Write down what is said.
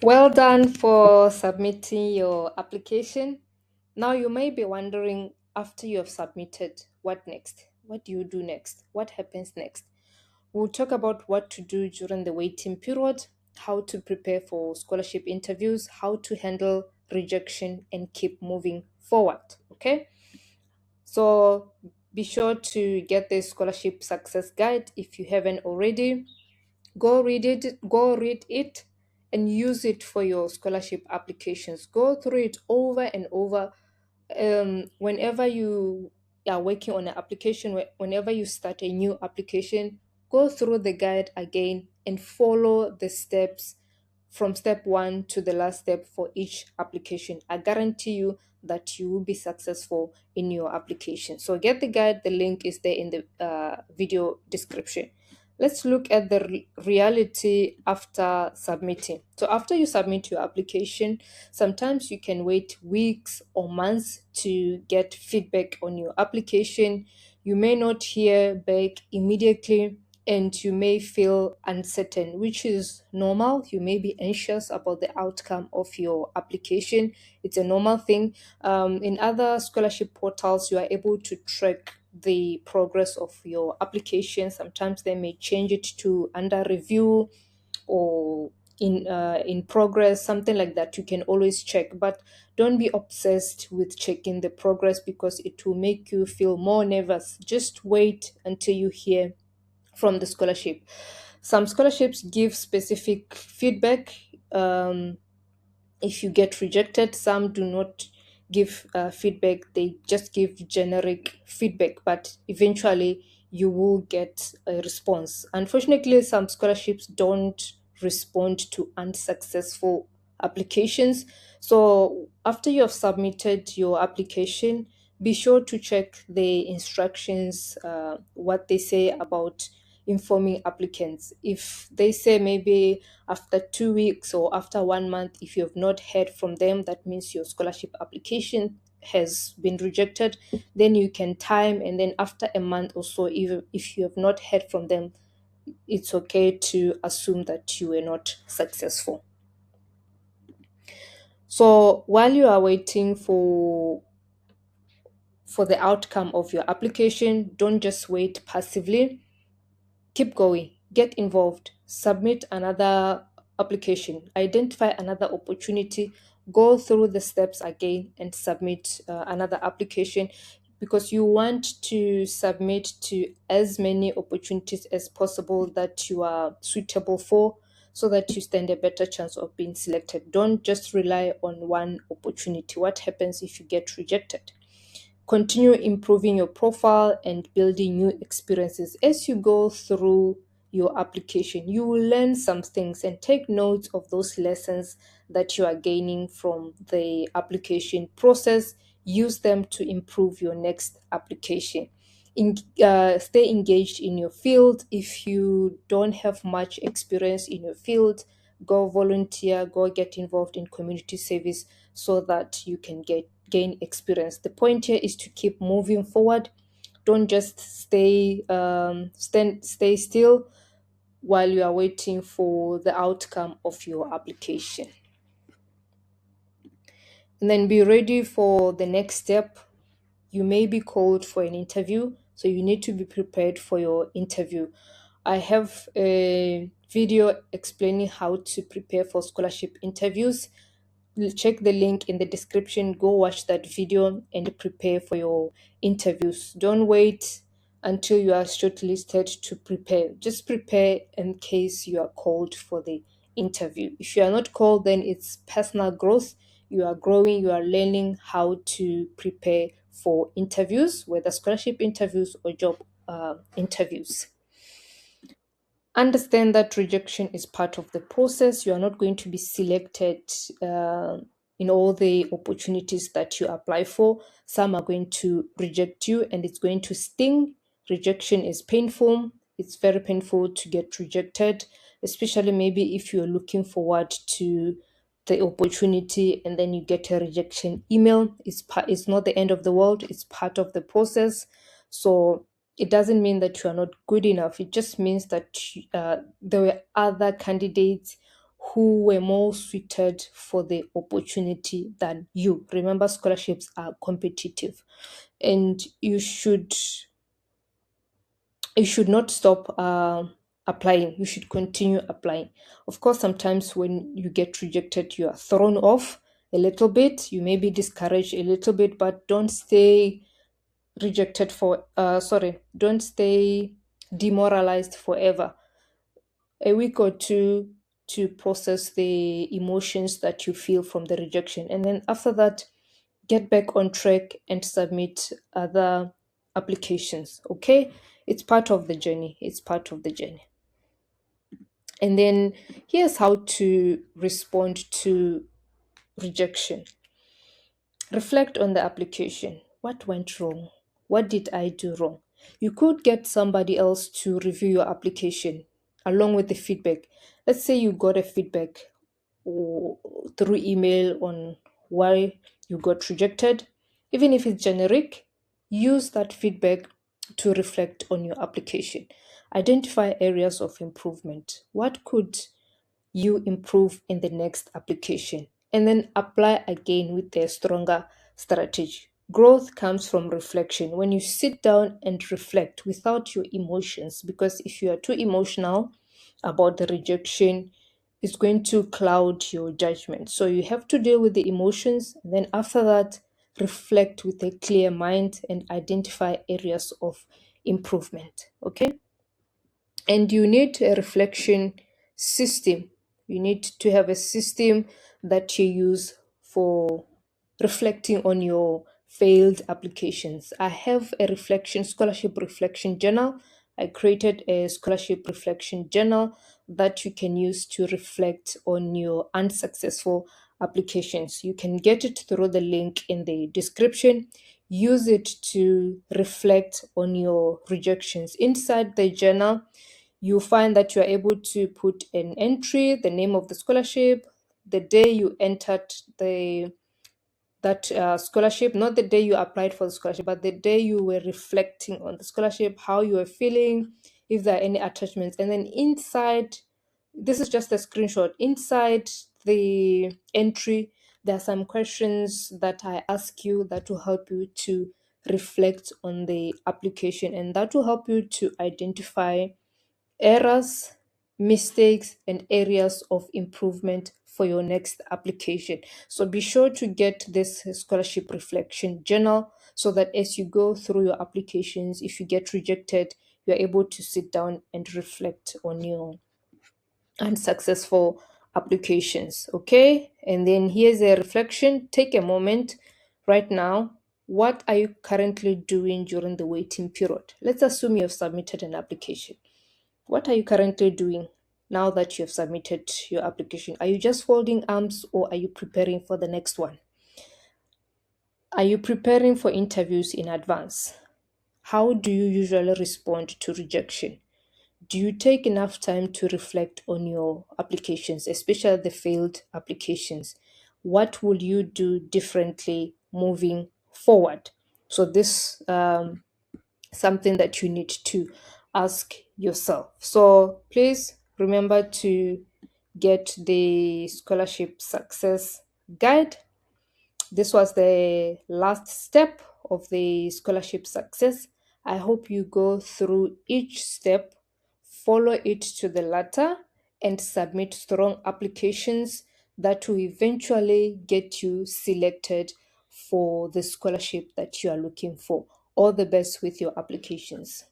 Well done for submitting your application. Now you may be wondering, after you have submitted, what next? What do you do next? What happens next? We'll talk about what to do during the waiting period, how to prepare for scholarship interviews, how to handle rejection, and keep moving forward. Okay? So be sure to get the scholarship success guide if you haven't already. Go read it and use it for your scholarship applications. Go through it over and over. Whenever you are working on an application, whenever you start a new application, go through the guide again and follow the steps from step one to the last step for each application. I guarantee you that you will be successful in your application. So get the guide. The link is there in the video description. Let's look at the reality after submitting. So after you submit your application, sometimes you can wait weeks or months to get feedback on your application. You may not hear back immediately and you may feel uncertain, which is normal. You may be anxious about the outcome of your application. It's a normal thing. In other scholarship portals, you are able to track the progress of your application. Sometimes they may change it to under review or in progress, something like that. You can always check, but don't be obsessed with checking the progress because it will make you feel more nervous. Just wait until you hear from the scholarship. Some scholarships give specific feedback. If you get rejected, some do not give feedback, they just give generic feedback, but eventually you will get a response. Unfortunately, some scholarships don't respond to unsuccessful applications. So after you have submitted your application, be sure to check the instructions, what they say about informing applicants. If they say maybe after 2 weeks or after 1 month, if you have not heard from them, that means your scholarship application has been rejected. Then you can time, and then after a month or so, even if you have not heard from them, it's okay to assume that you were not successful. So while you are waiting for the outcome of your application, don't just wait passively. Keep going, get involved, submit another application, identify another opportunity, go through the steps again and submit another application, because you want to submit to as many opportunities as possible that you are suitable for, so that you stand a better chance of being selected. Don't just rely on one opportunity. What happens if you get rejected? Continue improving your profile and building new experiences as you go through your application. You will learn some things and take notes of those lessons that you are gaining from the application process. Use them to improve your next application. Stay engaged in your field. If you don't have much experience in your field, go volunteer, go get involved in community service so that you can gain experience. The point here is to keep moving forward. Don't just stay still while you are waiting for the outcome of your application. And then be ready for the next step. You may be called for an interview, so you need to be prepared for your interview. I have a video explaining how to prepare for scholarship interviews. Check the link in the description. Go watch that video and prepare for your interviews. Don't wait until you are shortlisted to prepare. Just prepare in case you are called for the interview. If you are not called, then it's personal growth. You are growing, you are learning how to prepare for interviews, whether scholarship interviews or job interviews. Understand that rejection is part of the process. You are not going to be selected in all the opportunities that you apply for. Some are going to reject you and it's going to sting. Rejection is painful. It's very painful to get rejected, especially maybe if you're looking forward to the opportunity and then you get a rejection email. It's not the end of the world. It's part of the process. So it doesn't mean that you are not good enough. It just means that there were other candidates who were more suited for the opportunity than you. Remember, scholarships are competitive, and you should not stop applying. You should continue applying. Of course, sometimes when you get rejected, you are thrown off a little bit. You may be discouraged a little bit, but don't stay don't stay demoralized forever. A week or two to process the emotions that you feel from the rejection, and then after that, get back on track and submit other applications. Okay, it's part of the journey. And then here's how to respond to rejection. Reflect on the application. What went wrong? What did I do wrong? You could get somebody else to review your application along with the feedback. Let's say you got a feedback or through email on why you got rejected. Even if it's generic, use that feedback to reflect on your application. Identify areas of improvement. What could you improve in the next application? And then apply again with a stronger strategy. Growth comes from reflection. When you sit down and reflect without your emotions, because if you are too emotional about the rejection, it's going to cloud your judgment. So you have to deal with the emotions, and then after that, reflect with a clear mind and identify areas of improvement. Okay, and you need a reflection system. You need to have a system that you use for reflecting on your failed applications. I have a scholarship reflection journal. I created a scholarship reflection journal that you can use to reflect on your unsuccessful applications. You can get it through the link in the description. Use it to reflect on your rejections. Inside the journal, you find that you are able to put an entry, the name of the scholarship, the day you entered that scholarship, not the day you applied for the scholarship, but the day you were reflecting on the scholarship, how you were feeling, if there are any attachments. And then inside, this is just a screenshot. Inside the entry, there are some questions that I ask you that will help you to reflect on the application, and that will help you to identify errors, mistakes, and areas of improvement for your next application. So be sure to get this scholarship reflection journal so that as you go through your applications, if you get rejected, you're able to sit down and reflect on your unsuccessful applications. Okay, and then here's a reflection. Take a moment right now. What are you currently doing during the waiting period? Let's assume you have submitted an application. What are you currently doing now that you have submitted your application? Are you just folding arms or are you preparing for the next one? Are you preparing for interviews in advance? How do you usually respond to rejection? Do you take enough time to reflect on your applications, especially the failed applications? What will you do differently moving forward? So this something that you need to ask yourself. So please remember to get the scholarship success guide. This was the last step of the scholarship success. I hope you go through each step, follow it to the letter, and submit strong applications that will eventually get you selected for the scholarship that you are looking for. All the best with your applications.